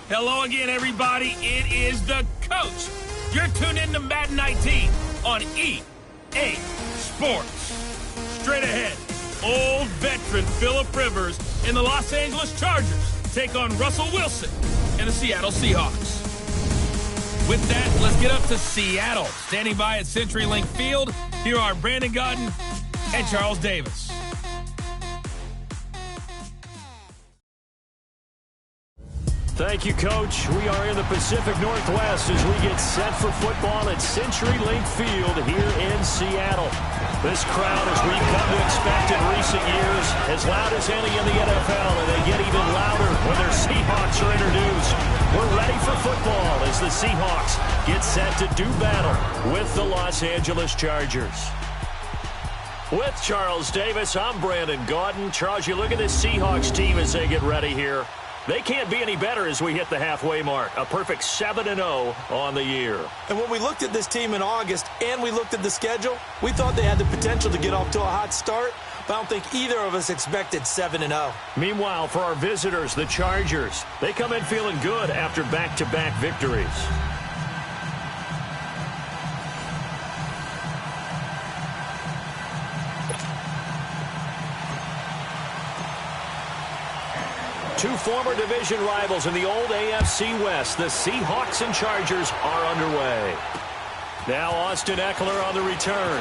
Hello again, everybody. It is the coach. You're tuned in to Madden 19 on EA Sports. Straight ahead, old veteran Phillip Rivers and the Los Angeles Chargers take on Russell Wilson and the Seattle Seahawks. With that, let's get up to Seattle. Standing by at CenturyLink Field, here are Brandon Gaudin and Charles Davis. Thank you, Coach. We are in the Pacific Northwest as we get set for football at CenturyLink Field here in Seattle. This crowd, as we've come to expect in recent years, as loud as any in the NFL, and they get even louder when their Seahawks are introduced. We're ready for football as the Seahawks get set to do battle with the Los Angeles Chargers. With Charles Davis, I'm Brandon Gaudin. Charles, you look at this Seahawks team as they get ready here. They can't be any better as we hit the halfway mark. A perfect 7-0 on the year. And when we looked at this team in August and we looked at the schedule, we thought they had the potential to get off to a hot start, but I don't think either of us expected 7-0. Meanwhile, for our visitors, the Chargers, they come in feeling good after back-to-back victories. Two former division rivals in the old AFC West, the Seahawks and Chargers, are underway. Now Austin Eckler on the return.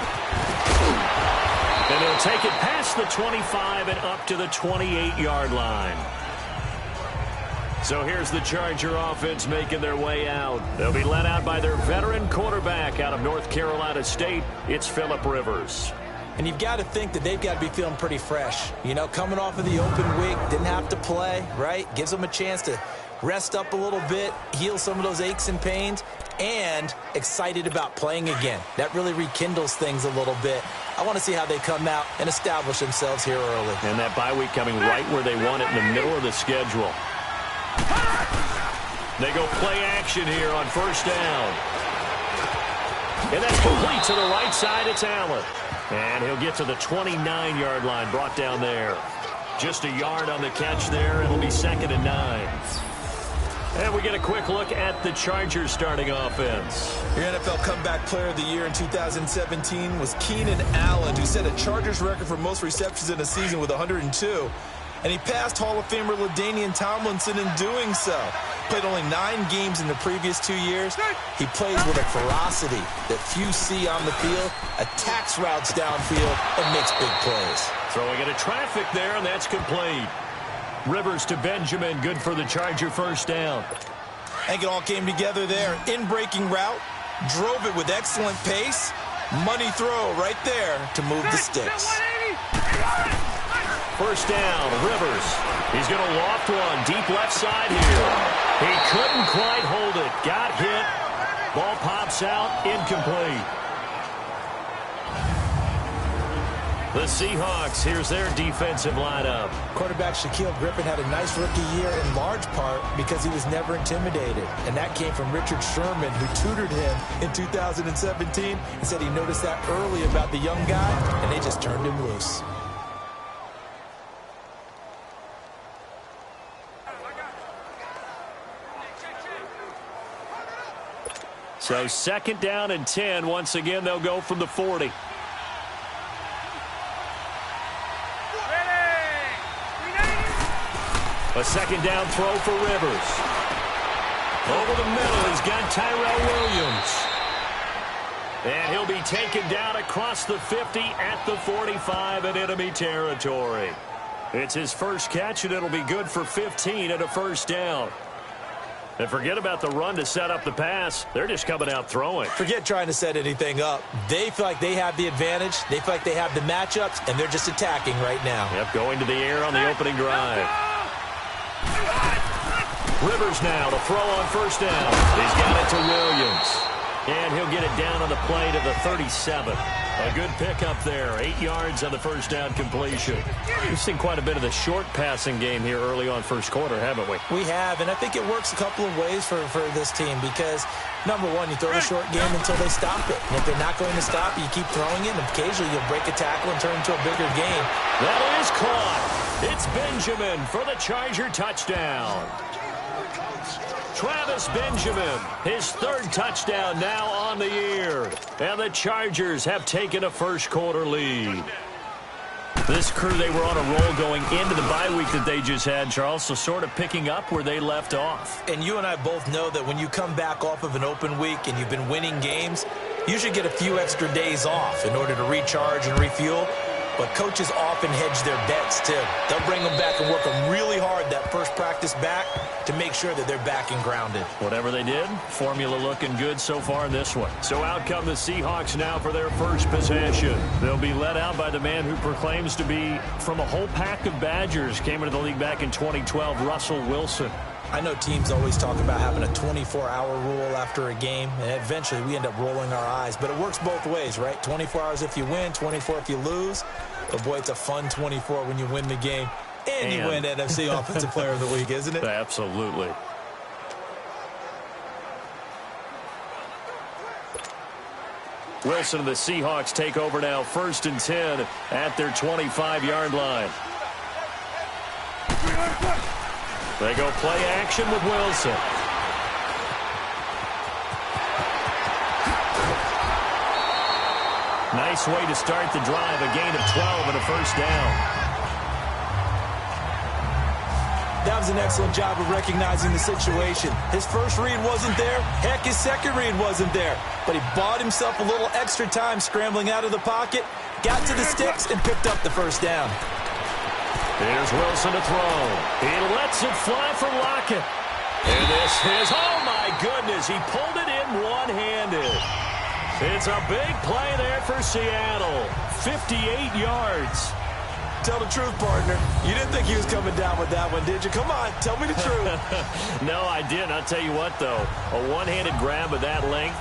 And he'll take it past the 25 and up to the 28-yard line. So here's the Charger offense making their way out. They'll be led out by their veteran quarterback out of North Carolina State. It's Phillip Rivers. And you've got to think that they've got to be feeling pretty fresh. You know, coming off of the open week, didn't have to play, right? Gives them a chance to rest up a little bit, heal some of those aches and pains, and excited about playing again. That really rekindles things a little bit. I want to see how they come out and establish themselves here early. And that bye week coming right where they want it, in the middle of the schedule. They go play action here on first down. And that's complete to the right side. It's Allen. And he'll get to the 29-yard line, brought down there. Just a yard on the catch there. It'll be 2nd and 9. And we get a quick look at the Chargers starting offense. Your NFL Comeback Player of the Year in 2017 was Keenan Allen, who set a Chargers record for most receptions in a season with 102. And he passed Hall of Famer LaDainian Tomlinson in doing so. Played only 9 games in the previous 2 years. He plays with a ferocity that few see on the field, attacks routes downfield, and makes big plays. Throwing into traffic there, and that's complete. Rivers to Benjamin, good for the Charger first down. I think it all came together there. In-breaking route, drove it with excellent pace. Money throw right there to move the sticks. First down, Rivers. He's going to loft one deep left side here. He couldn't quite hold it. Got hit. Ball pops out, incomplete. The Seahawks, here's their defensive lineup. Quarterback Shaquille Griffin had a nice rookie year in large part because he was never intimidated. And that came from Richard Sherman, who tutored him in 2017 and said he noticed that early about the young guy, and they just turned him loose. So 2nd down and 10. Once again, they'll go from the 40. A 2nd down throw for Rivers. Over the middle, he's got Tyrell Williams. And he'll be taken down across the 50 at the 45 in enemy territory. It's his first catch, and it'll be good for 15 and a first down. And forget about the run to set up the pass. They're just coming out throwing. Forget trying to set anything up. They feel like they have the advantage. They feel like they have the matchups, and they're just attacking right now. Yep, going to the air on the opening drive. Rivers now to throw on first down. He's got it to Williams. And he'll get it down on the play to the 37. A good pickup there. 8 yards on the first down completion. We've seen quite a bit of the short passing game here early on first quarter, haven't we? We have, and I think it works a couple of ways for this team because, number one, you throw the short game until they stop it. And if they're not going to stop it, you keep throwing it, and occasionally you'll break a tackle and turn it into a bigger game. That is caught. It's Benjamin for the Charger touchdown. Travis Benjamin, his third touchdown now on the year. And the Chargers have taken a first-quarter lead. This crew, they were on a roll going into the bye week that they just had, Charles, so sort of picking up where they left off. And you and I both know that when you come back off of an open week and you've been winning games, you should get a few extra days off in order to recharge and refuel. But coaches often hedge their bets, too. They'll bring them back and work them really hard that first practice back to make sure that they're back and grounded. Whatever they did, formula looking good so far in this one. So out come the Seahawks now for their first possession. They'll be led out by the man who proclaims to be from a whole pack of Badgers. Came into the league back in 2012, Russell Wilson. I know teams always talk about having a 24-hour rule after a game, and eventually we end up rolling our eyes. But it works both ways, right? 24 hours if you win, 24 if you lose. But, boy, it's a fun 24 when you win the game. And you win NFC Offensive Player of the Week, isn't it? Absolutely. Wilson and the Seahawks take over now, 1st and 10 at their 25-yard line. They go play action with Wilson. Nice way to start the drive, a gain of 12 and a first down. That was an excellent job of recognizing the situation. His first read wasn't there. Heck, his second read wasn't there. But he bought himself a little extra time scrambling out of the pocket, got to the sticks, and picked up the first down. Here's Wilson to throw. He lets it fly for Lockett. And this is, oh my goodness, he pulled it in one-handed. It's a big play there for Seattle. 58 yards. Tell the truth, partner. You didn't think he was coming down with that one, did you? Come on, tell me the truth. No, I didn't. I'll tell you what, though. A one-handed grab of that length.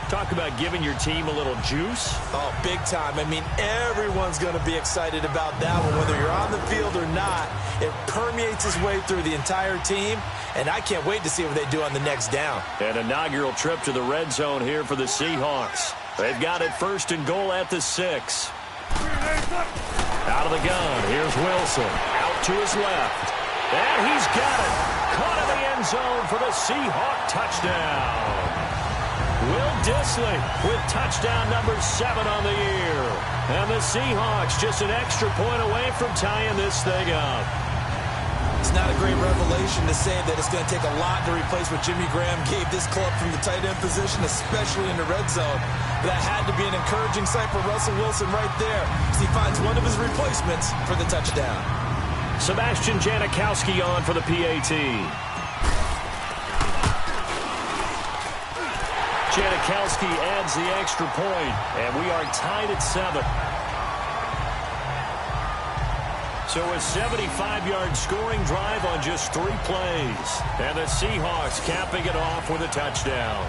Talk about giving your team a little juice. Oh, big time. I mean, everyone's going to be excited about that one, whether you're on the field or not. It permeates its way through the entire team, and I can't wait to see what they do on the next down. An inaugural trip to the red zone here for the Seahawks. They've got it 1st and goal at the 6. Out of the gun, here's Wilson. Out to his left. And he's got it. Caught in the end zone for the Seahawk touchdown. Will Dissly with touchdown number 7 on the year. And the Seahawks just an extra point away from tying this thing up. It's not a great revelation to say that it's going to take a lot to replace what Jimmy Graham gave this club from the tight end position, especially in the red zone. But that had to be an encouraging sight for Russell Wilson right there as he finds one of his replacements for the touchdown. Sebastian Janikowski on for the PAT. Janikowski adds the extra point, and we are tied at 7. So a 75-yard scoring drive on just 3 plays. And the Seahawks capping it off with a touchdown.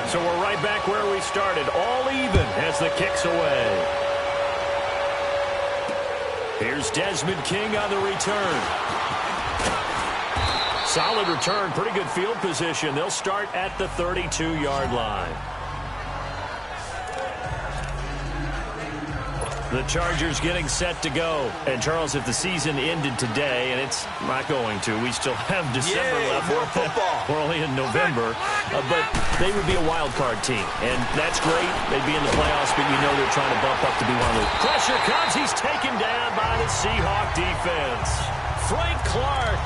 So we're right back where we started, all even as the kick's away. Here's Desmond King on the return. Solid return, pretty good field position. They'll start at the 32-yard line. The Chargers getting set to go. And, Charles, if the season ended today, and it's not going to, we still have December left. More football. We're only in November. But they would be a wild card team. And that's great. They'd be in the playoffs, but you know they're trying to bump up to be one of the... Pressure comes. He's taken down by the Seahawk defense. Frank Clark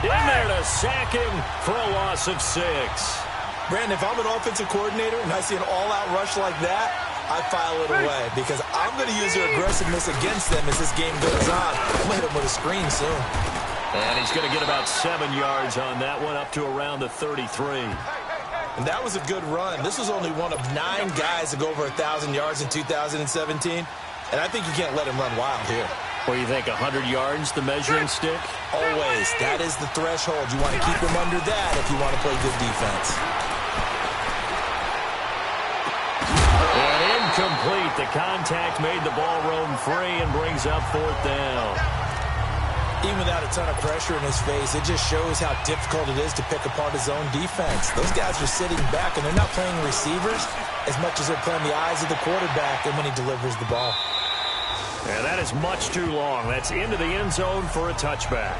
in there to sack him for a loss of 6. Brandon, if I'm an offensive coordinator and I see an all-out rush like that, I file it away because I'm going to use their aggressiveness against them as this game goes on. I'm going to hit them with a screen soon. And he's going to get about 7 yards on that one, up to around the 33. And that was a good run. This was only one of 9 guys to go over 1,000 yards in 2017. And I think you can't let him run wild here. What do you think, 100 yards, the measuring stick? Always. That is the threshold. You want to keep him under that if you want to play good defense. And incomplete. The contact made the ball roam free and brings up 4th down. Even without a ton of pressure in his face, it just shows how difficult it is to pick apart his own defense. Those guys are sitting back, and they're not playing receivers as much as they're playing the eyes of the quarterback and when he delivers the ball. And that is much too long. That's into the end zone for a touchback.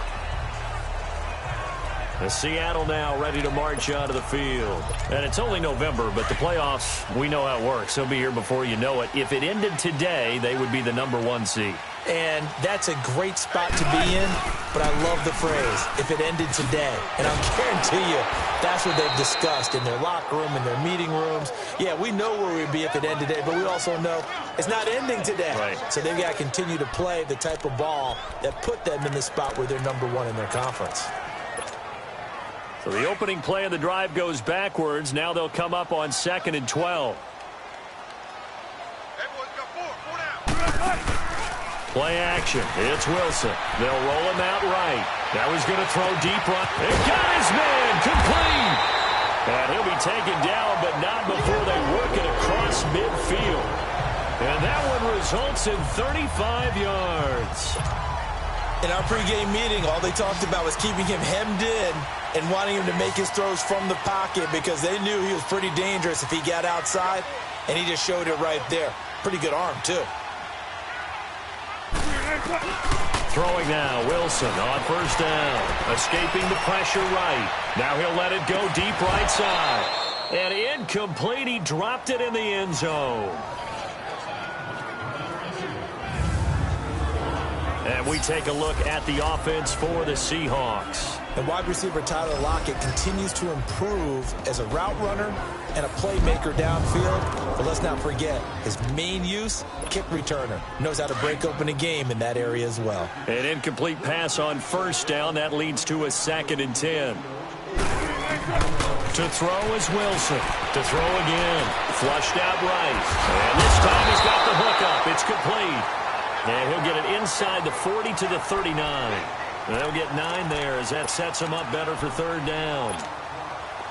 The Seattle now ready to march onto the field. And it's only November, but the playoffs, we know how it works. They'll be here before you know it. If it ended today, they would be the #1 seed. And that's a great spot to be in, but I love the phrase, if it ended today. And I'll guarantee you, that's what they've discussed in their locker room, in their meeting rooms. Yeah, we know where we'd be if it ended today, but we also know it's not ending today. Right. So they've got to continue to play the type of ball that put them in the spot where they're #1 in their conference. So the opening play of the drive goes backwards. Now they'll come up on 2nd and 12. Play action. It's Wilson. They'll roll him out right. Now he's going to throw deep right. They got his man. Complete. And he'll be taken down, but not before they work it across midfield. And that one results in 35 yards. In our pregame meeting, all they talked about was keeping him hemmed in and wanting him to make his throws from the pocket because they knew he was pretty dangerous if he got outside, and he just showed it right there. Pretty good arm, too. Throwing now, Wilson on 1st down. Escaping the pressure right. Now he'll let it go deep right side. And incomplete. He dropped it in the end zone. And we take a look at the offense for the Seahawks. And wide receiver Tyler Lockett continues to improve as a route runner and a playmaker downfield. But let's not forget, his main use, kick returner. Knows how to break open a game in that area as well. An incomplete pass on 1st down. That leads to a 2nd and 10. To throw is Wilson. To throw again. Flushed out right. And this time he's got the hook up. It's complete. And he'll get it inside the 40 to the 39. And they'll get 9 there as that sets him up better for 3rd down.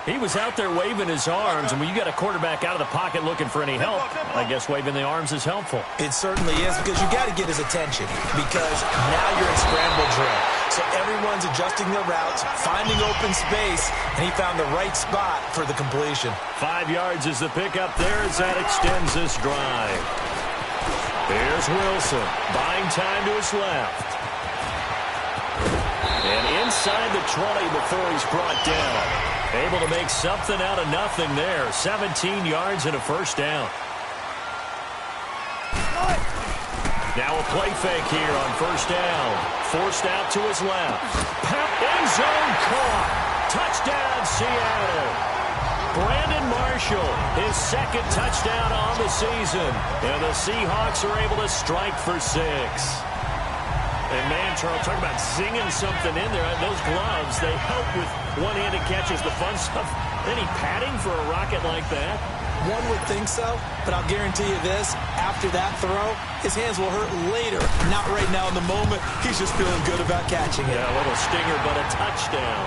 He was out there waving his arms, and when you got a quarterback out of the pocket looking for any help, I guess waving the arms is helpful. It certainly is, because you got to get his attention, because now you're in scramble drill. So everyone's adjusting their routes, finding open space, and he found the right spot for the completion. 5 yards is the pickup there as that extends this drive. Here's Wilson, buying time to his left. And inside the 20 before he's brought down. Able to make something out of nothing there. 17 yards and a 1st down. Now a play fake here on 1st down. Forced out to his left. End zone caught. Touchdown, Seattle. Brandon Marshall, his 2nd touchdown on the season. And the Seahawks are able to strike for 6. And, man, Charles, talk about zinging something in there. Those gloves, they help with one-handed catches, the fun stuff. Any padding for a rocket like that? One would think so, but I'll guarantee you this. After that throw, his hands will hurt later. Not right now in the moment. He's just feeling good about catching it. Yeah, a little stinger, but a touchdown.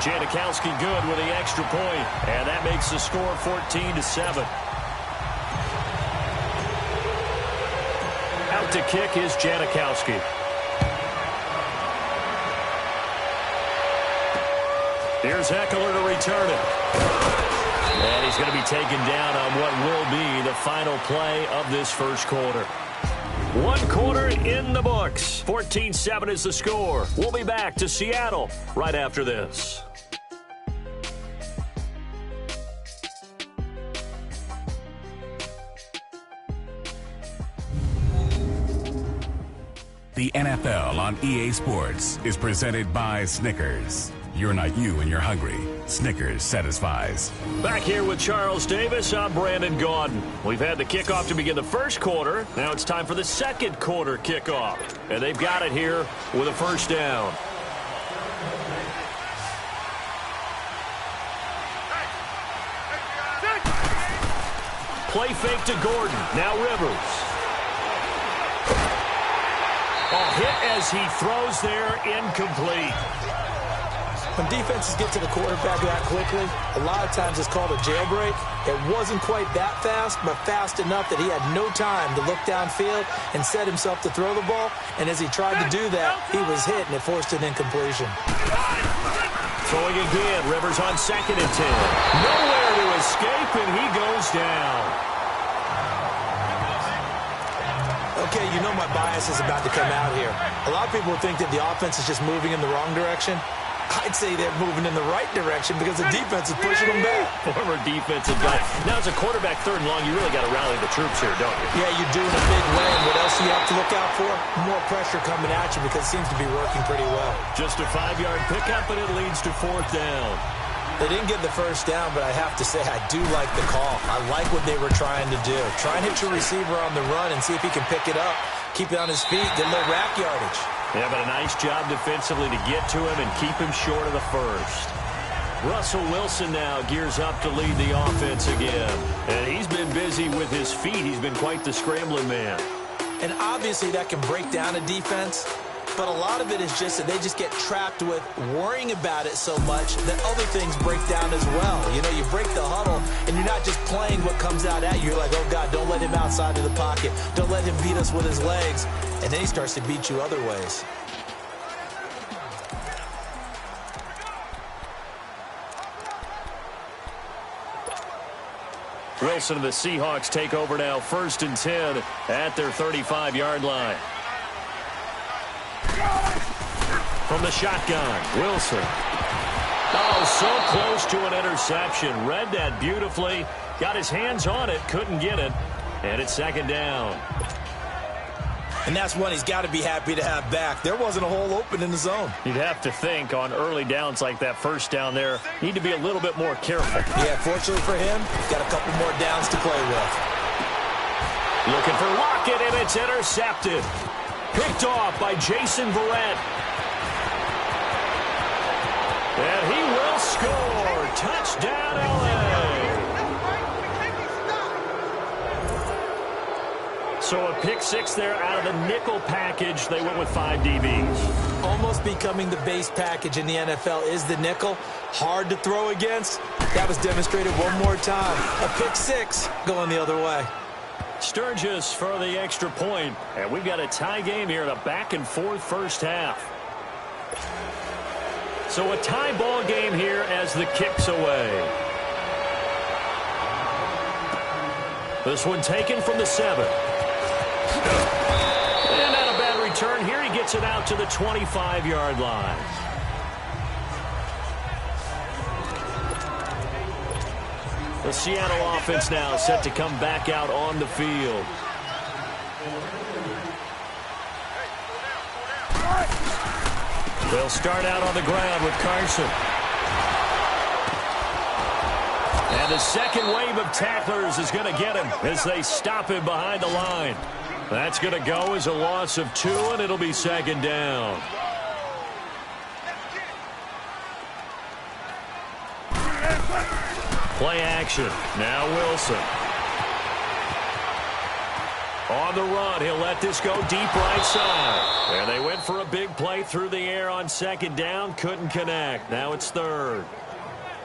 Janikowski good with the extra point. And that makes the score 14-7. Out to kick is Janikowski. Here's Eckler to return it. And he's going to be taken down on what will be the final play of this 1st quarter. 1 quarter in the books. 14-7 is the score. We'll be back to Seattle right after this. The NFL on EA Sports is presented by Snickers. You're not you and you're hungry. Snickers satisfies. Back here with Charles Davis, I'm Brandon Gaudin. We've had the kickoff to begin the 1st quarter. Now it's time for the 2nd quarter kickoff. And they've got it here with a 1st down. Play fake to Gordon. Now Rivers. A hit as he throws there, incomplete. When defenses get to the quarterback that quickly, a lot of times it's called a jailbreak. It wasn't quite that fast, but fast enough that he had no time to look downfield and set himself to throw the ball. And as he tried to do that, he was hit, and it forced an incompletion. Throwing again, Rivers on 2nd and 10. Nowhere to escape, and he goes down. Okay, you know my bias is about to come out here. A lot of people think that the offense is just moving in the wrong direction. I'd say they're moving in the right direction because the defense is pushing them back. Former defensive guy. Now, as a quarterback 3rd and long, you really got to rally the troops here, don't you? Yeah, you do in a big way. And what else do you have to look out for? More pressure coming at you because it seems to be working pretty well. Just a 5-yard pickup, and it leads to 4th down. They didn't get the first down, but I have to say I do like the call. I like what they were trying to do. Try and hit your receiver on the run and see if he can pick it up, keep it on his feet, get a little rack yardage. Yeah, but a nice job defensively to get to him and keep him short of the first. Russell Wilson now gears up to lead the offense again. And he's been busy with his feet. He's been quite the scrambling man. And obviously that can break down a defense. But a lot of it is just that they just get trapped with worrying about it so much that other things break down as well. You know, you break the huddle, and you're not just playing what comes out at you. You're like, oh, God, don't let him outside of the pocket. Don't let him beat us with his legs. And then he starts to beat you other ways. Wilson and the Seahawks take over now, 1st and 10 at their 35-yard line. From the shotgun, Wilson. Oh, so close to an interception. Read that beautifully. Got his hands on it, couldn't get it. And it's 2nd down. And that's one he's got to be happy to have back. There wasn't a hole open in the zone. You'd have to think on early downs like that 1st down there, need to be a little bit more careful. Yeah, fortunately for him, got a couple more downs to play with. Looking for Lockett, and it's intercepted. Picked off by Jason Verrett. And he will score. Touchdown, L.A. So a pick 6 there out of the nickel package. They went with 5 DBs. Almost becoming the base package in the NFL is the nickel. Hard to throw against. That was demonstrated one more time. A pick 6 going the other way. Sturgis for the extra point. And we've got a tie game here in a back-and-forth first half. So a tie ball game here as the kick's away. This one taken from the 7. And not a bad return here. He gets it out to the 25-yard line. The Seattle offense now set to come back out on the field. They'll start out on the ground with Carson. And the second wave of tacklers is going to get him as they stop him behind the line. That's going to go as a loss of 2, and it'll be 2nd down. Play action. Now Wilson. On the run, he'll let this go deep right side. And they went for a big play through the air on 2nd down. Couldn't connect. Now it's 3rd.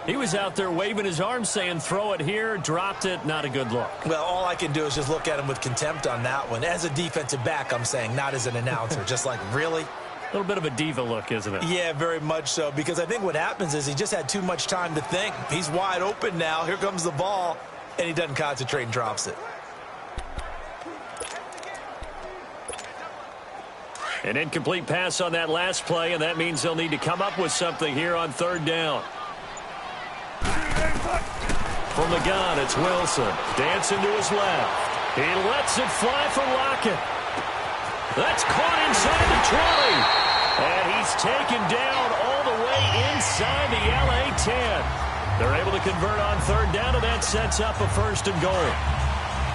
He was out there waving his arms saying, throw it here, dropped it. Not a good look. Well, all I can do is just look at him with contempt on that one. As a defensive back, I'm saying, not as an announcer. Just like, really? A little bit of a diva look, isn't it? Yeah, very much so. Because I think what happens is he just had too much time to think. He's wide open now. Here comes the ball. And he doesn't concentrate and drops it. An incomplete pass on that last play, and that means they'll need to come up with something here on 3rd down. From the gun, it's Wilson. Dancing to his left. He lets it fly for Lockett. That's caught inside the 20. And he's taken down all the way inside the LA 10. They're able to convert on 3rd down, and that sets up a 1st and goal.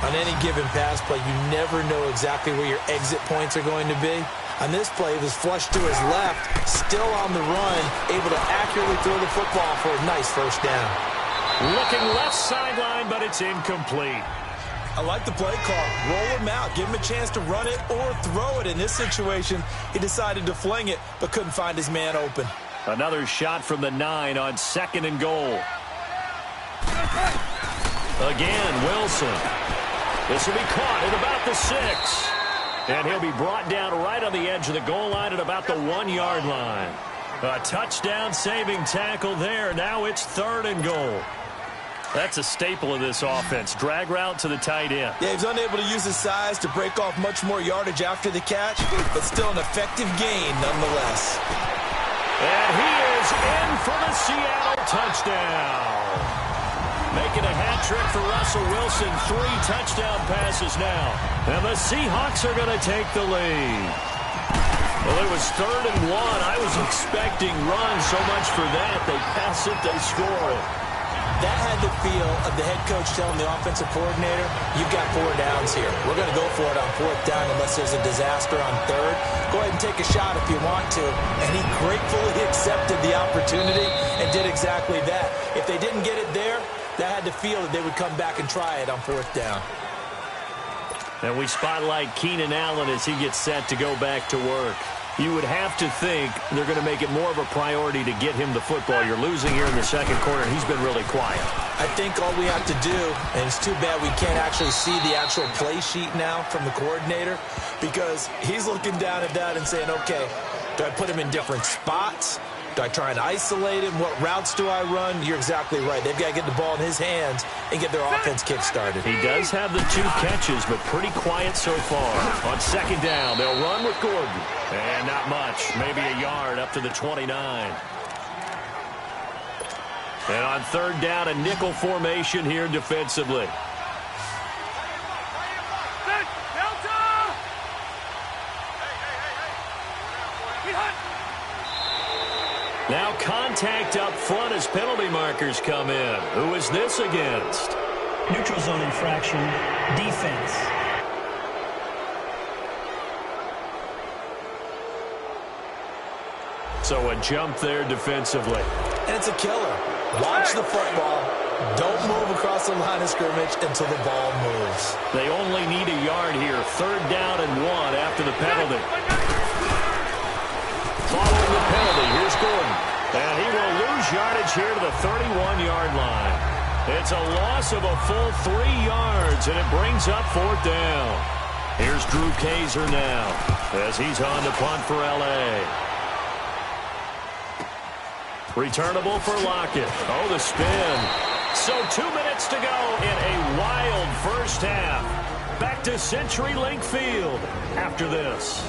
On any given pass play, you never know exactly where your exit points are going to be. On this play, it was flushed to his left, still on the run, able to accurately throw the football for a nice 1st down. Looking left sideline, but it's incomplete. I like the play call. Roll him out. Give him a chance to run it or throw it. In this situation, he decided to fling it, but couldn't find his man open. Another shot from the 9 on 2nd and goal. Again, Wilson. This will be caught at about the 6. And he'll be brought down right on the edge of the goal line at about the 1-yard line. A touchdown-saving tackle there. Now it's 3rd and goal. That's a staple of this offense. Drag route to the tight end. Yeah, he's unable to use his size to break off much more yardage after the catch, but still an effective gain nonetheless. And he is in for the Seattle touchdown. Making a hat trick for Russell Wilson. 3 touchdown passes now. And the Seahawks are going to take the lead. Well, it was 3rd and 1. I was expecting runs so much for that. They pass it, they score it. That had the feel of the head coach telling the offensive coordinator, you've got 4 downs here. We're going to go for it on 4th down unless there's a disaster on 3rd. Go ahead and take a shot if you want to. And he gratefully accepted the opportunity and did exactly that. If they didn't get it there, that had the feel that they would come back and try it on 4th down. And we spotlight Keenan Allen as he gets set to go back to work. You would have to think they're going to make it more of a priority to get him the football. You're losing here in the 2nd quarter, and he's been really quiet. I think all we have to do, and it's too bad we can't actually see the actual play sheet now from the coordinator, because he's looking down at that and saying, okay, do I put him in different spots? Do I try and isolate him? What routes do I run? You're exactly right. They've got to get the ball in his hands and get their offense kick-started. He does have the 2 catches, but pretty quiet so far. On 2nd down, they'll run with Gordon. And not much, maybe a yard up to the 29. And on 3rd down, a nickel formation here defensively. Now contact up front as penalty markers come in. Who is this against? Neutral zone infraction, defense. So a jump there defensively. And it's a killer. Watch the football. Don't move across the line of scrimmage until the ball moves. They only need a yard here. 3rd down and 1 after the penalty. Following the penalty, here's Gordon. And he will lose yardage here to the 31-yard line. It's a loss of a full 3 yards, and it brings up 4th down. Here's Drew Kaiser now as he's on to punt for L.A. Returnable for Lockett. Oh, the spin. So 2 minutes to go in a wild first half. Back to CenturyLink Field after this.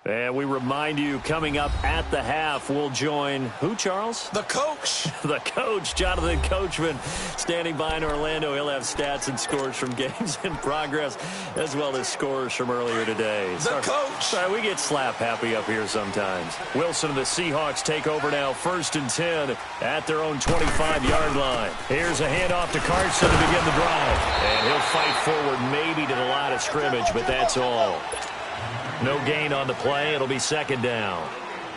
And we remind you, coming up at the half, we'll join who, Charles? The coach. The coach, Jonathan Coachman, standing by in Orlando. He'll have stats and scores from games in progress, as well as scores from earlier today. The coach. Sorry, we get slap happy up here sometimes. Wilson and the Seahawks take over now, 1st and 10 at their own 25-yard line. Here's a handoff to Carson to begin the drive. And he'll fight forward maybe to the line of scrimmage, but that's all. No gain on the play. It'll be 2nd down.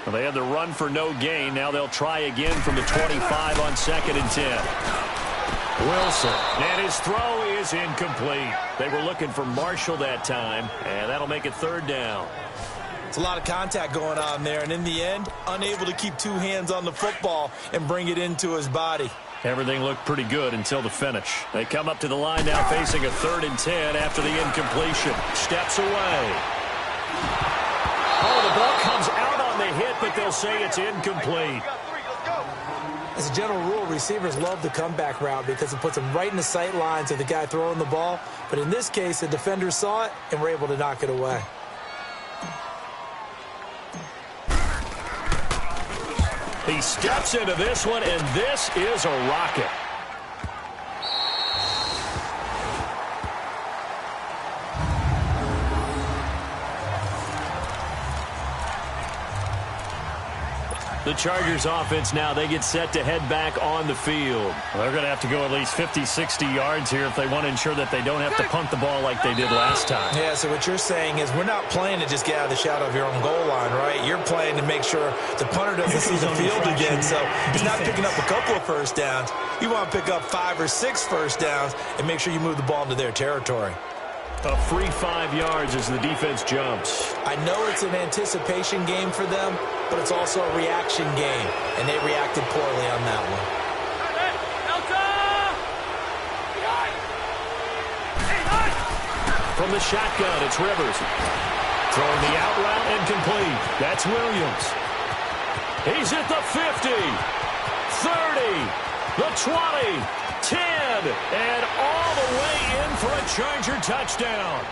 Well, they had the run for no gain. Now they'll try again from the 25 on 2nd and 10. Wilson, and his throw is incomplete. They were looking for Marshall that time, and that'll make it 3rd down. It's a lot of contact going on there, and in the end, unable to keep 2 hands on the football and bring it into his body. Everything looked pretty good until the finish. They come up to the line now facing a 3rd and 10 after the incompletion. Steps away. Oh, the ball comes out on the hit, but they'll say it's incomplete. As a general rule, receivers love the comeback route because it puts them right in the sight lines of the guy throwing the ball. But in this case, the defender saw it and were able to knock it away. He steps into this one, and this is a rocket. The Chargers offense now, they get set to head back on the field. They're going to have to go at least 50, 60 yards here if they want to ensure that they don't have to punt the ball like they did last time. Yeah, so what you're saying is we're not playing to just get out of the shadow of your own goal line, right? You're playing to make sure the punter doesn't see the field again. So it's not picking up a couple of first downs. You want to pick up 5 or 6 first downs and make sure you move the ball into their territory. A free 5 yards as the defense jumps. I know it's an anticipation game for them, but it's also a reaction game, and they reacted poorly on that one. From the shotgun, it's Rivers. Throwing the out route incomplete. That's Williams. He's at the 50, 30, the 20, 10, and all the way in for a Charger touchdown.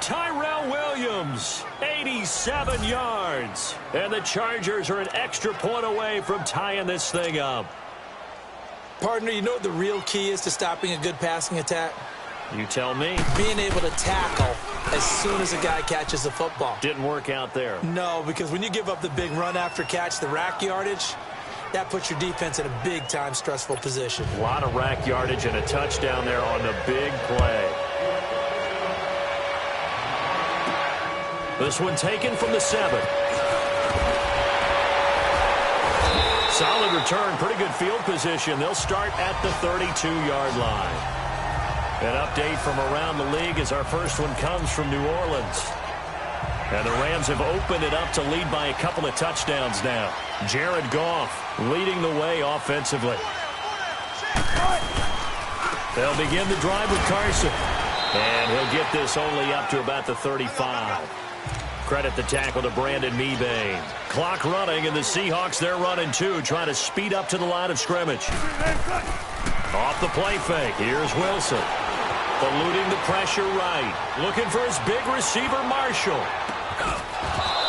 Tyrell Williams, 87 yards. And the Chargers are an extra point away from tying this thing up. Partner, you know what the real key is to stopping a good passing attack? You tell me. Being able to tackle as soon as a guy catches the football. Didn't work out there. No, because when you give up the big run after catch, the rack yardage, that puts your defense in a big-time stressful position. A lot of rack yardage and a touchdown there on the big play. This one taken from the 7. Solid return, pretty good field position. They'll start at the 32-yard line. An update from around the league as our first one comes from New Orleans. And the Rams have opened it up to lead by a couple of touchdowns now. Jared Goff leading the way offensively. They'll begin the drive with Carson. And he'll get this only up to about the 35. Credit the tackle to Brandon Mebane. Clock running, and the Seahawks, they're running too, trying to speed up to the line of scrimmage. Off the play fake, here's Wilson. Eluding the pressure right. Looking for his big receiver, Marshall.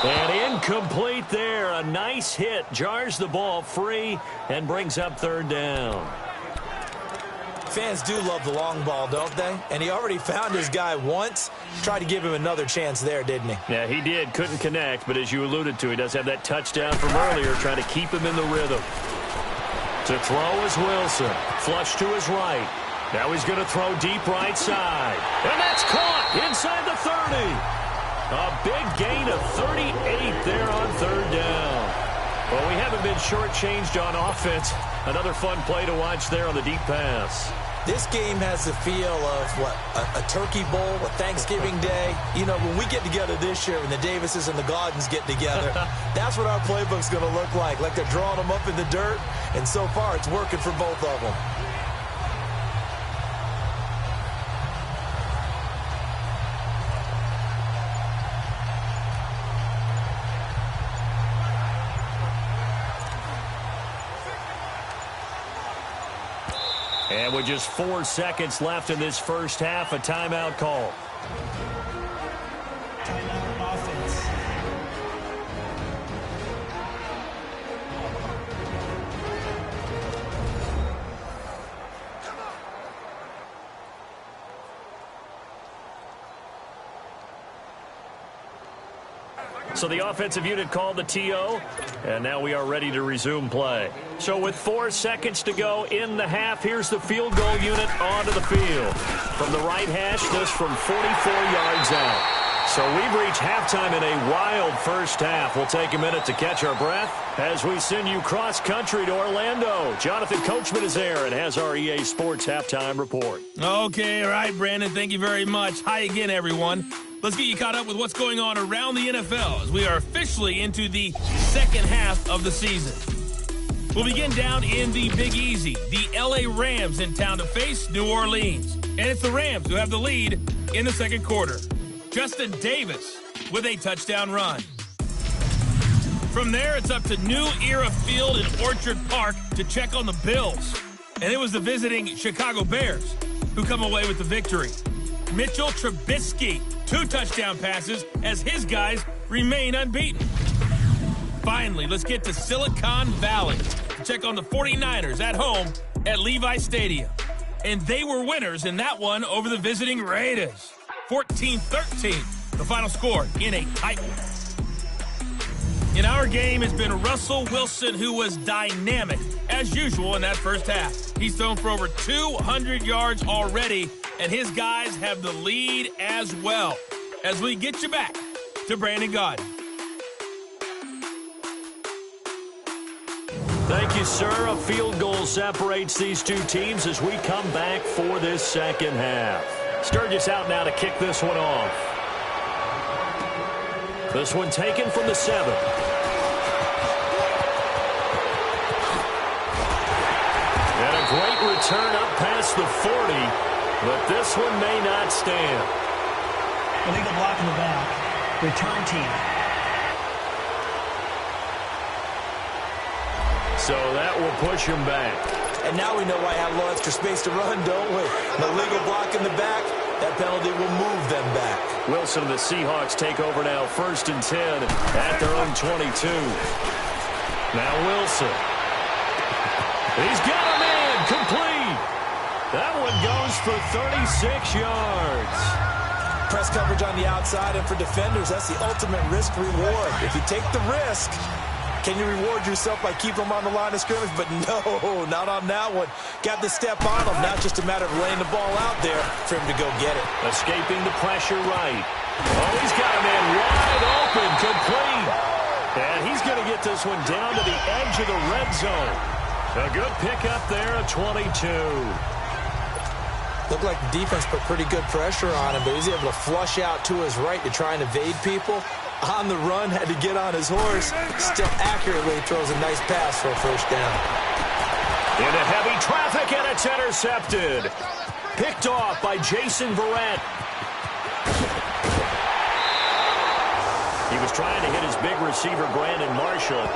And incomplete there. A nice hit. Jars the ball free and brings up 3rd down. Fans do love the long ball, don't they? And he already found his guy once. Tried to give him another chance there, didn't he? Yeah, he did. Couldn't connect, but as you alluded to, he does have that touchdown from earlier, trying to keep him in the rhythm. To throw is Wilson. Flush to his right. Now he's going to throw deep right side. And that's caught inside the 30. A big gain of 38 there on 3rd down. Well, we haven't been shortchanged on offense. Another fun play to watch there on the deep pass. This game has the feel of, a turkey bowl, a Thanksgiving day. You know, when we get together this year, when the Davises and the Gaudens get together, that's what our playbook's going to look like they're drawing them up in the dirt, and so far it's working for both of them. And with just 4 seconds left in this first half, a timeout call. Timeout on offense. So the offensive unit called the TO, and now we are ready to resume play. So with 4 seconds to go in the half, here's the field goal unit onto the field. From the right hash, this from 44 yards out. So we've reached halftime in a wild first half. We'll take a minute to catch our breath as we send you cross-country to Orlando. Jonathan Coachman is there and has our EA Sports halftime report. Okay, all right, Brandon, thank you very much. Hi again, everyone. Let's get you caught up with what's going on around the NFL as we are officially into the second half of the season. We'll begin down in the Big Easy. The L.A. Rams in town to face New Orleans. And it's the Rams who have the lead in the second quarter. Justin Davis with a touchdown run. From there, it's up to New Era Field in Orchard Park to check on the Bills. And it was the visiting Chicago Bears who come away with the victory. Mitchell Trubisky, 2 touchdown passes as his guys remain unbeaten. Finally, let's get to Silicon Valley to check on the 49ers at home at Levi Stadium. And they were winners in that one over the visiting Raiders. 14-13, the final score in a tight one. In our game has been Russell Wilson, who was dynamic, as usual, in that first half. He's thrown for over 200 yards already, and his guys have the lead as well. As we get you back to Brandon Gaudin. Thank you, sir. A field goal separates these two teams as we come back for this second half. Sturgis out now to kick this one off. This one taken from the 7. And a great return up past the 40, but this one may not stand. Illegal block in the back. Return team. So that will push him back. And now we know why I have a little extra space to run, don't we? An illegal block in the back. That penalty will move them back. Wilson and the Seahawks take over now, 1st and 10 at their own 22. Now Wilson. He's got a man complete. That one goes for 36 yards. Press coverage on the outside, and for defenders, that's the ultimate risk-reward. If you take the risk, can you reward yourself by keeping them on the line of scrimmage? But no, not on that one. Got the step on him. Not just a matter of laying the ball out there for him to go get it. Escaping the pressure right. Oh, he's got a man wide open, complete. And he's going to get this one down to the edge of the red zone. A good pickup there, a 22. Looked like the defense put pretty good pressure on him, but he was able to flush out to his right to try and evade people. On the run, had to get on his horse. Still accurately throws a nice pass for a first down. Into heavy traffic, and it's intercepted. Picked off by Jason Verrett. He was trying to hit his big receiver, Brandon Marshall.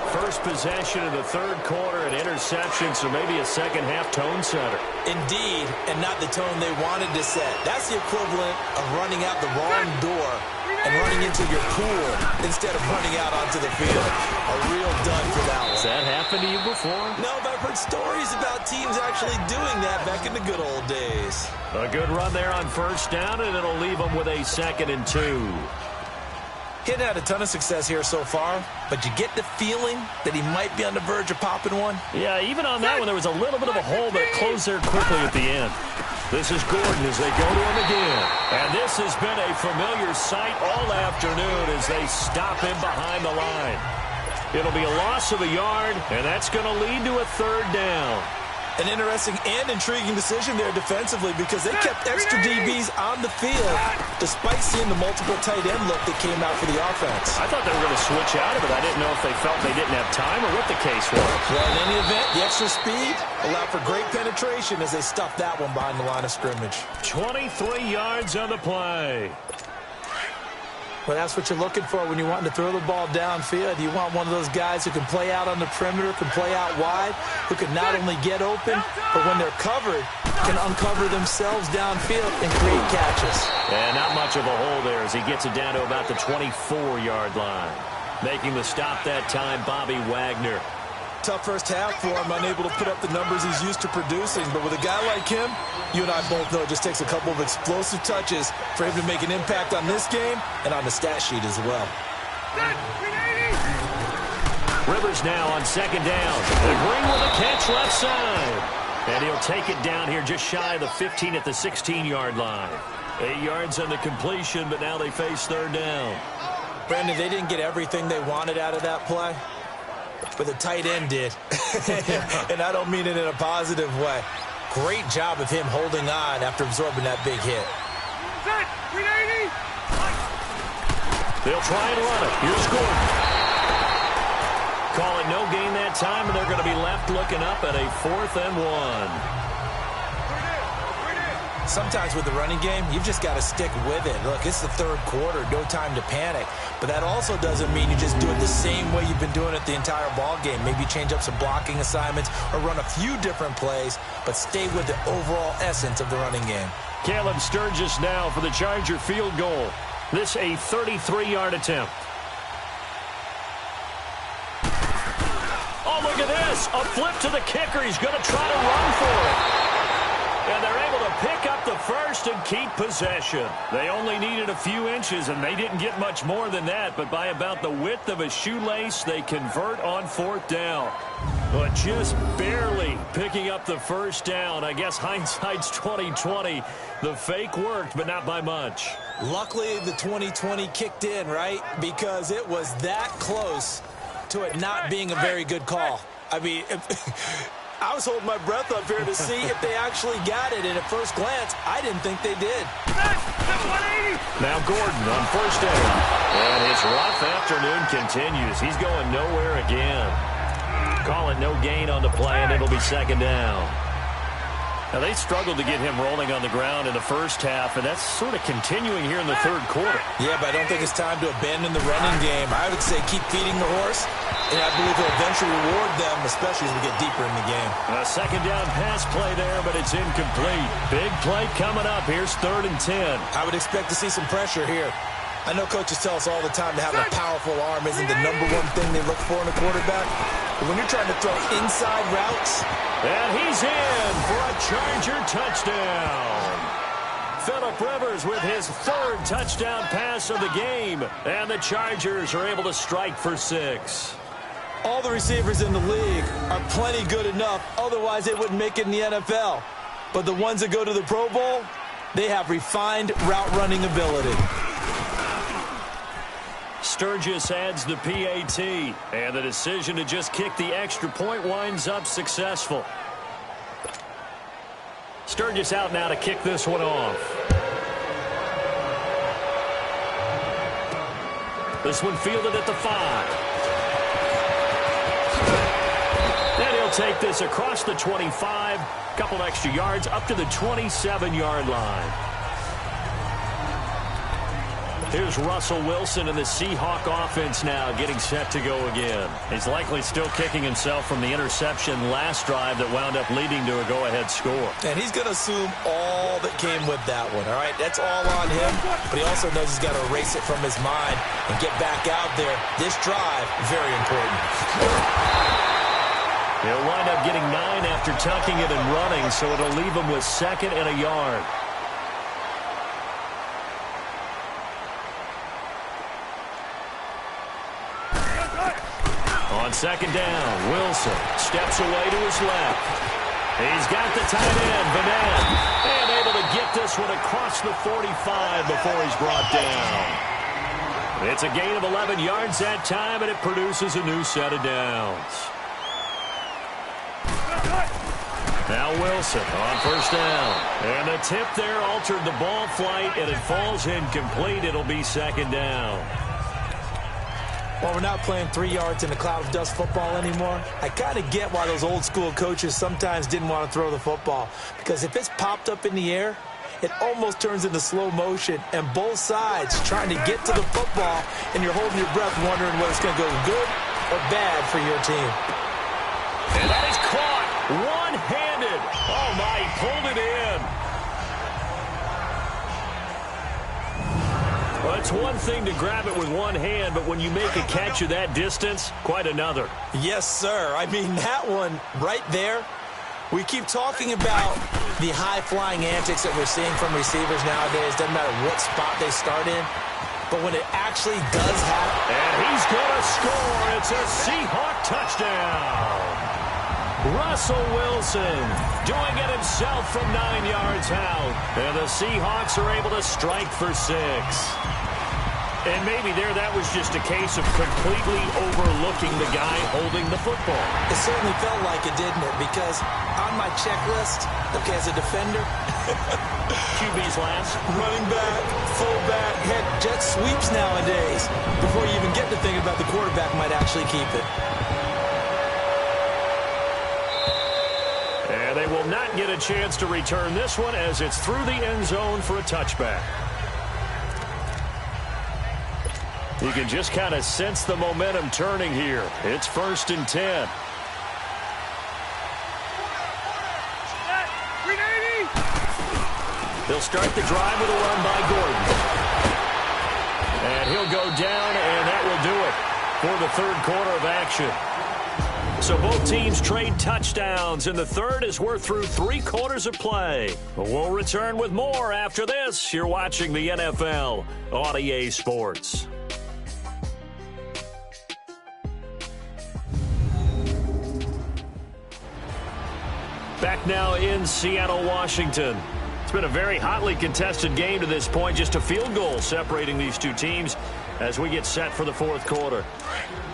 First possession of the third quarter, an interception, so maybe a second-half tone setter. Indeed, and not the tone they wanted to set. That's the equivalent of running out the wrong door and running into your pool instead of running out onto the field. A real dud for that one. Has that happened to you before? No, but I've heard stories about teams actually doing that back in the good old days. A good run there on first down, and it'll leave them with a 2nd and 2. He hadn't had a ton of success here so far, but you get the feeling that he might be on the verge of popping one. Yeah, even on that one, there was a little bit of a hole that closed there quickly at the end. This is Gordon as they go to him again. And this has been a familiar sight all afternoon as they stop him behind the line. It'll be a loss of a yard, and that's going to lead to a 3rd down. An interesting and intriguing decision there defensively because they kept extra DBs on the field despite seeing the multiple tight end look that came out for the offense. I thought they were going to switch out of it. I didn't know if they felt they didn't have time or what the case was. Well, in any event, the extra speed allowed for great penetration as they stuffed that one behind the line of scrimmage. 23 yards on the play. Well, that's what you're looking for when you're wanting to throw the ball downfield. You want one of those guys who can play out on the perimeter, can play out wide, who can not only get open, but when they're covered, can uncover themselves downfield and create catches. And not much of a hole there as he gets it down to about the 24-yard line. Making the stop that time, Bobby Wagner. Tough first half for him, unable to put up the numbers he's used to producing. But with a guy like him, you and I both know it just takes a couple of explosive touches for him to make an impact on this game and on the stat sheet as well. Rivers now on 2nd down. And Green with a catch left side. And he'll take it down here just shy of the 15 at the 16-yard line. 8 yards on the completion, but now they face 3rd down. Brandon, they didn't get everything they wanted out of that play, but the tight end did. And I don't mean it in a positive way. Great job of him holding on after absorbing that big hit. They'll try and run it. Here's Gordon. Call it no gain that time, and they're going to be left looking up at a 4th and 1. Sometimes with the running game, you've just got to stick with it. Look, it's the 3rd quarter, no time to panic. But that also doesn't mean you just do it the same way you've been doing it the entire ball game. Maybe change up some blocking assignments or run a few different plays, but stay with the overall essence of the running game. Caleb Sturgis now for the Charger field goal. This a 33-yard attempt. Oh, look at this. A flip to the kicker. He's going to try to run for it. And they're able to pick up the first to keep possession. They only needed a few inches, and they didn't get much more than that. But by about the width of a shoelace, they convert on 4th down. But just barely picking up the first down. I guess hindsight's 20/20. The fake worked, but not by much. Luckily, the 20/20 kicked in, right? Because it was that close to it not being a very good call. I mean, I was holding my breath up here to see if they actually got it. And at first glance, I didn't think they did. Now Gordon on 1st down. And his rough afternoon continues. He's going nowhere again. Call it no gain on the play, and it'll be 2nd down. Now, they struggled to get him rolling on the ground in the first half, and that's sort of continuing here in the 3rd quarter. Yeah, but I don't think it's time to abandon the running game. I would say keep feeding the horse, and I believe he'll eventually reward them, especially as we get deeper in the game. A 2nd down pass play there, but it's incomplete. Big play coming up. Here's 3rd and 10. I would expect to see some pressure here. I know coaches tell us all the time that having a powerful arm isn't the #1 thing they look for in a quarterback. But when you're trying to throw inside routes... And he's in for a Charger touchdown. Phillip Rivers with his 3rd touchdown pass of the game. And the Chargers are able to strike for 6. All the receivers in the league are plenty good enough. Otherwise, they wouldn't make it in the NFL. But the ones that go to the Pro Bowl, they have refined route running ability. Sturgis adds the PAT, and the decision to just kick the extra point winds up successful. Sturgis out now to kick this one off. This one fielded at the 5. And he'll take this across the 25, couple extra yards up to the 27-yard line. Here's Russell Wilson and the Seahawk offense now getting set to go again. He's likely still kicking himself from the interception last drive that wound up leading to a go-ahead score. And he's going to assume all that came with that one, all right? That's all on him, but he also knows he's got to erase it from his mind and get back out there. This drive, very important. He'll wind up getting 9 after tucking it and running, so it'll leave him with 2nd and a yard. On 2nd down, Wilson steps away to his left. He's got the tight end, Vanette, and able to get this one across the 45 before he's brought down. It's a gain of 11 yards that time, and it produces a new set of downs. Now Wilson on 1st down. And the tip there altered the ball flight, and it falls incomplete. It'll be 2nd down. While we're not playing 3 yards in a cloud of dust football anymore, I kind of get why those old school coaches sometimes didn't want to throw the football. Because if it's popped up in the air, it almost turns into slow motion, and both sides trying to get to the football, and you're holding your breath wondering whether it's going to go good or bad for your team. And that is caught one-handed. Oh, my, he pulled it in. Well, it's one thing to grab it with one hand, but when you make a catch of that distance, quite another. Yes, sir. I mean, that one right there, we keep talking about the high-flying antics that we're seeing from receivers nowadays. Doesn't matter what spot they start in. But when it actually does happen... And he's going to score. It's a Seahawk touchdown. Russell Wilson doing it himself from 9 yards out. And the Seahawks are able to strike for 6. And maybe that was just a case of completely overlooking the guy holding the football. It certainly felt like it, didn't it? Because on my checklist, okay, as a defender, QB's last. Running back, fullback, head jet sweeps nowadays. Before you even get to thinking about the quarterback might actually keep it. And they will not get a chance to return this one as it's through the end zone for a touchback. You can just kind of sense the momentum turning here. It's 1st and 10. They'll start the drive with a run by Gordon. And he'll go down, and that will do it for the 3rd quarter of action. So both teams trade touchdowns in the third as we're through 3 quarters of play. We'll return with more after this. You're watching the NFL on EA Sports. Back now in Seattle, Washington. It's been a very hotly contested game to this point. Just a field goal separating these two teams as we get set for the fourth quarter.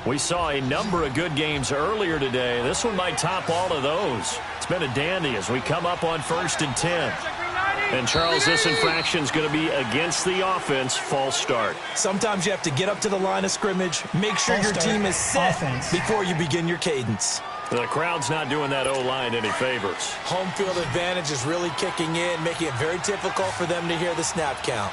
We saw a number of good games earlier today. This one might top all of those. It's been a dandy as we come up on 1st and 10. And, Charles, this infraction is going to be against the offense. False start. Sometimes you have to get up to the line of scrimmage, make sure your team is set before you begin your cadence. The crowd's not doing that O-line any favors. Home field advantage is really kicking in, making it very difficult for them to hear the snap count.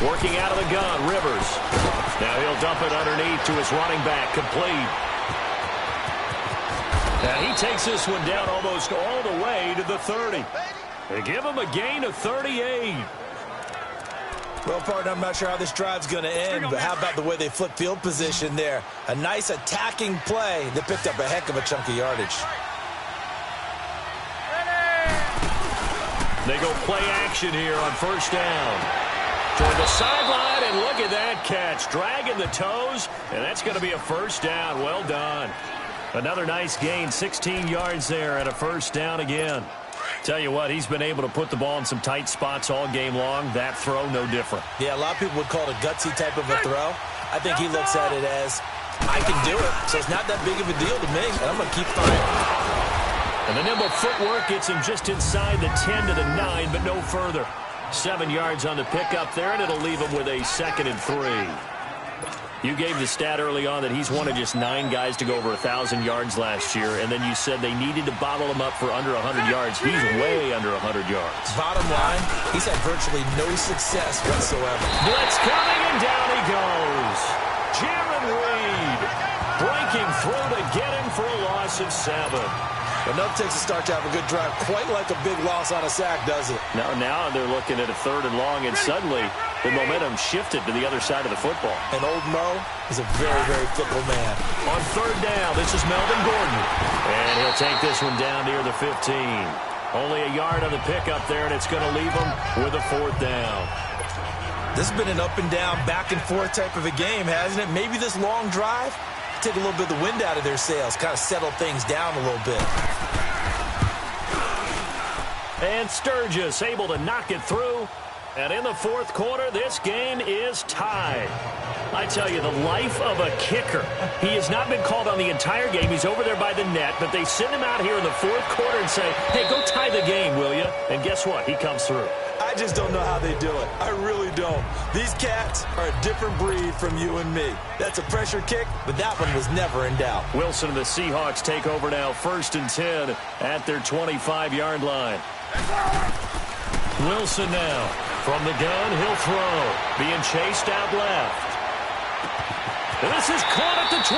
Working out of the gun, Rivers. Now he'll dump it underneath to his running back, complete. Now he takes this one down almost all the way to the 30. They give him a gain of 38. Well, partner, I'm not sure how this drive's going to end, but how about the way they flip field position there? A nice attacking play that picked up a heck of a chunk of yardage. They go play action here on 1st down. Toward the sideline, and look at that catch. Dragging the toes, and that's going to be a 1st down. Well done. Another nice gain, 16 yards there, and a 1st down again. Tell you what, he's been able to put the ball in some tight spots all game long. That throw, no different. Yeah, a lot of people would call it a gutsy type of a throw. I think he looks at it as, I can do it, so it's not that big of a deal to me, and I'm going to keep firing. And the nimble footwork gets him just inside the 10 to the 9, but no further. 7 yards on the pickup there, and it'll leave him with a 2nd and 3. You gave the stat early on that he's one of just 9 guys to go over 1,000 yards last year, and then you said they needed to bottle him up for under 100 yards. He's way under 100 yards. Bottom line, he's had virtually no success whatsoever. Blitz coming, and down he goes. Jaron Reed breaking through to get him for a loss of 7. Enough takes a start to have a good drive, quite like a big loss on a sack, does it? Now they're looking at a 3rd and long, and suddenly the momentum shifted to the other side of the football. And old Mo is a very, very fickle man. On 3rd down, this is Melvin Gordon. And he'll take this one down near the 15. Only a yard on the pickup there, and it's going to leave him with a 4th down. This has been an up and down, back and forth type of a game, hasn't it? Maybe this long drive take a little bit of the wind out of their sails, kind of settle things down a little bit. And Sturgis able to knock it through. And in the 4th quarter, this game is tied. I tell you, the life of a kicker. He has not been called on the entire game. He's over there by the net, but they send him out here in the 4th quarter and say, hey, go tie the game, will you? And guess what? He comes through. I just don't know how they do it. I really don't. These cats are a different breed from you and me. That's a pressure kick, but that one was never in doubt. Wilson and the Seahawks take over now, 1st and 10 at their 25-yard line. Wilson now. From the gun, he'll throw. Being chased out left. And this is caught at the 20.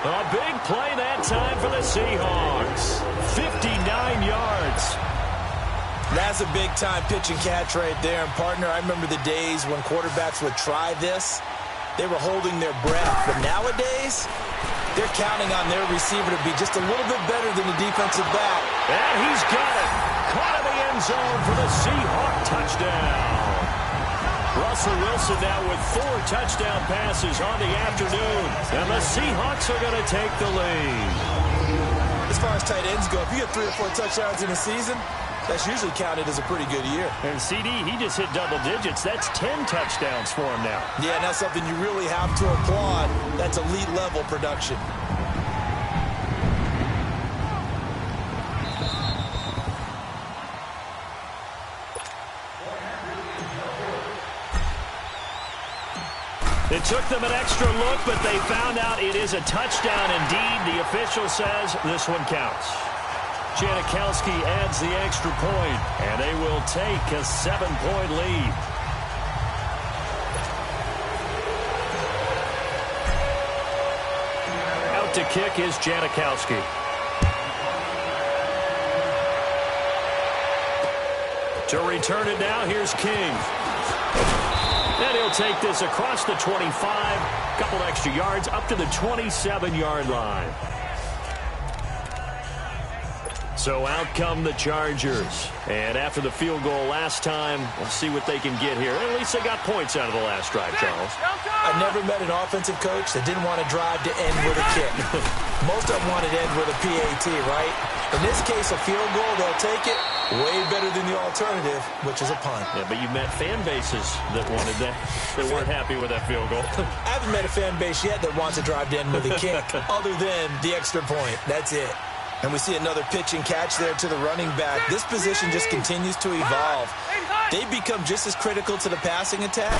A big play that time for the Seahawks. 59 yards. That's a big-time pitch and catch right there. And, partner, I remember the days when quarterbacks would try this. They were holding their breath. But nowadays, they're counting on their receiver to be just a little bit better than the defensive back. And he's got it. Caught in the end zone for the Seahawk touchdown. Russell Wilson now with 4 touchdown passes on the afternoon. And the Seahawks are going to take the lead. As far as tight ends go, if you get 3 or 4 touchdowns in a season, that's usually counted as a pretty good year. And CD, he just hit double digits. That's 10 touchdowns for him now. Yeah, and that's something you really have to applaud. That's elite level production. It took them an extra look, but they found out it is a touchdown indeed. The official says this one counts. Janikowski adds the extra point, and they will take a 7-point lead. Out to kick is Janikowski. To return it now, here's King. And he'll take this across the 25, a couple extra yards up to the 27-yard line. So out come the Chargers. And after the field goal last time, we'll see what they can get here. At least they got points out of the last drive, Charles. I never met an offensive coach that didn't want to drive to end with a kick. Most of them wanted to end with a PAT, right? In this case, a field goal, they'll take it. Way better than the alternative, which is a punt. Yeah, but you met fan bases that wanted that, that weren't happy with that field goal. I haven't met a fan base yet that wants to drive to end with a kick, other than the extra point. That's it. And we see another pitch and catch there to the running back. This position just continues to evolve. They become just as critical to the passing attack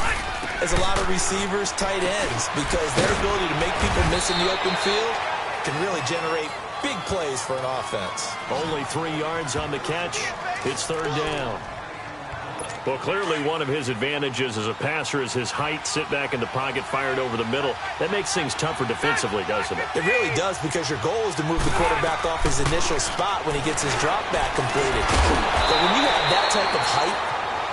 as a lot of receivers, tight ends, because their ability to make people miss in the open field can really generate big plays for an offense. Only 3 yards on the catch. It's third down. Well, clearly one of his advantages as a passer is his height. Sit back in the pocket, fired over the middle. That makes things tougher defensively, doesn't it? It really does, because your goal is to move the quarterback off his initial spot when he gets his drop back completed. But when you have that type of height,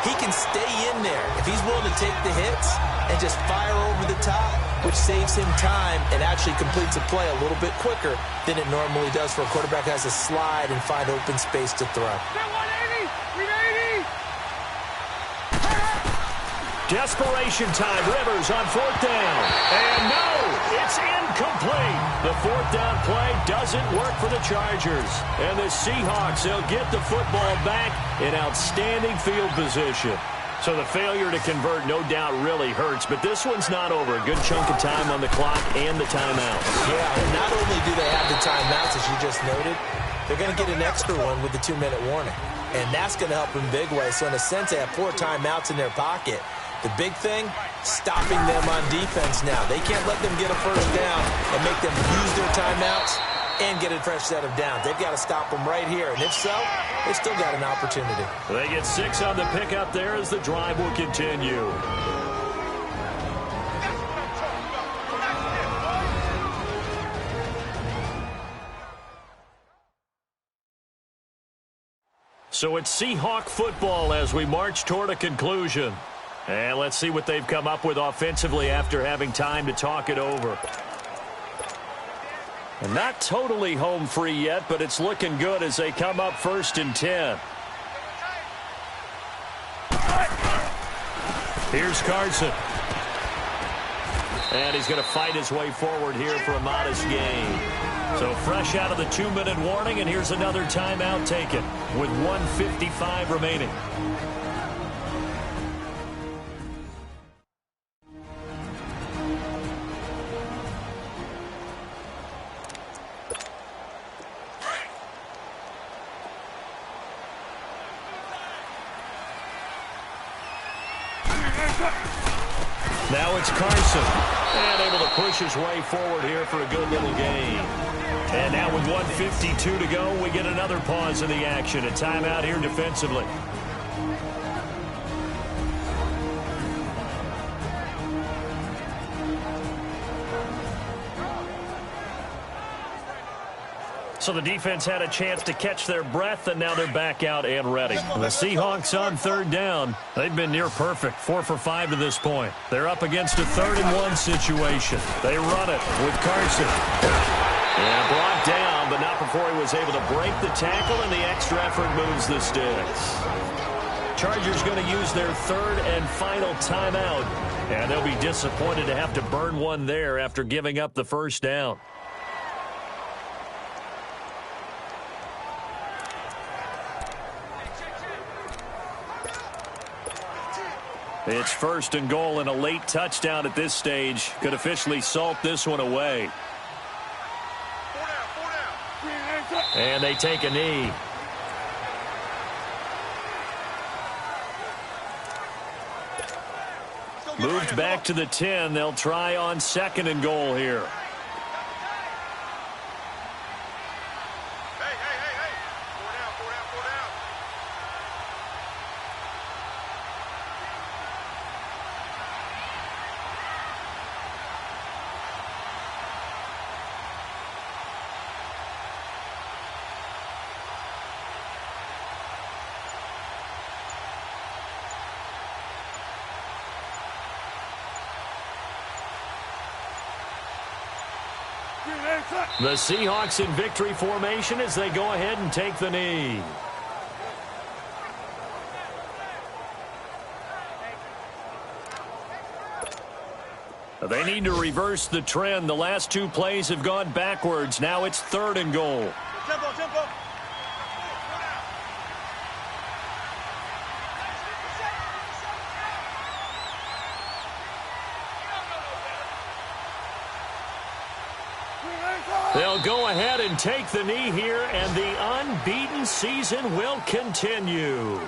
he can stay in there if he's willing to take the hits and just fire over the top, which saves him time and actually completes a play a little bit quicker than it normally does for a quarterback who has to slide and find open space to throw. Desperation time. Rivers on fourth down. And no, it's incomplete. The fourth down play doesn't work for the Chargers. And the Seahawks, they'll get the football back in outstanding field position. So the failure to convert, no doubt, really hurts. But this one's not over. A good chunk of time on the clock and the timeout. Yeah, and not only do they have the timeouts, as you just noted, they're going to get an extra one with the 2-minute warning. And that's going to help in big ways. So in a sense, they have 4 timeouts in their pocket. The big thing, stopping them on defense now. They can't let them get a first down and make them use their timeouts and get a fresh set of downs. They've got to stop them right here. And if so, they've still got an opportunity. They get 6 on the pickup there as the drive will continue. So it's Seahawk football as we march toward a conclusion. And let's see what they've come up with offensively after having time to talk it over. And not totally home free yet, but it's looking good as they come up 1st and 10. Here's Carson. And he's going to fight his way forward here for a modest gain. So fresh out of the 2-minute warning, and here's another timeout taken with 1:55 remaining. Now it's Carson, and able to push his way forward here for a good little gain. And now with 1:52 to go, we get another pause in the action. A timeout here defensively. So the defense had a chance to catch their breath, and now they're back out and ready. The Seahawks on 3rd down. They've been near perfect, 4 for 5 to this point. They're up against a 3rd and 1 situation. They run it with Carson. And brought down, but not before he was able to break the tackle, and the extra effort moves the sticks. Chargers going to use their 3rd and final timeout, and they'll be disappointed to have to burn one there after giving up the first down. It's 1st and goal, and a late touchdown at this stage could officially salt this one away. And they take a knee. Moved back to the 10. They'll try on 2nd and goal here. The Seahawks in victory formation as they go ahead and take the knee. They need to reverse the trend. The last two plays have gone backwards. Now it's 3rd and goal. They'll go ahead and take the knee here, and the unbeaten season will continue.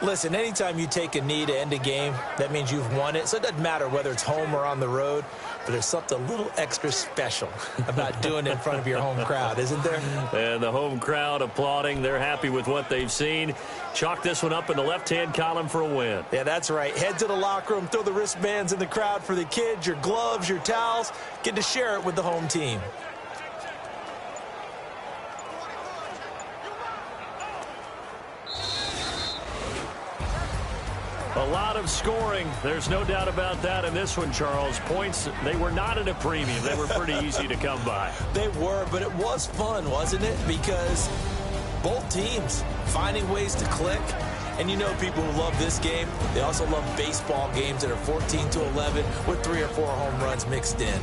Listen, anytime you take a knee to end a game, that means you've won it. So it doesn't matter whether it's home or on the road, but there's something a little extra special about doing it in front of your home crowd, isn't there? And the home crowd applauding. They're happy with what they've seen. Chalk this one up in the left-hand column for a win. Yeah, that's right. Head to the locker room, throw the wristbands in the crowd for the kids, your gloves, your towels. Get to share it with the home team. A lot of scoring. There's no doubt about that in this one, Charles. Points, they were not at a premium. They were pretty easy to come by. They were, but it was fun, wasn't it? Because both teams finding ways to click. And you know people who love this game, they also love baseball games that are 14-11 with 3 or 4 home runs mixed in.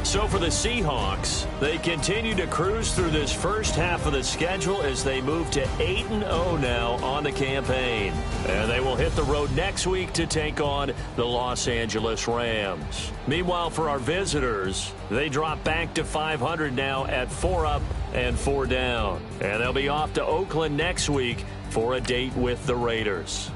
So for the Seahawks, they continue to cruise through this first half of the schedule as they move to 8-0 now on the campaign. And they will hit the road next week to take on the Los Angeles Rams. Meanwhile, for our visitors, they drop back to 500 now at 4 up and 4 down. And they'll be off to Oakland next week for a date with the Raiders.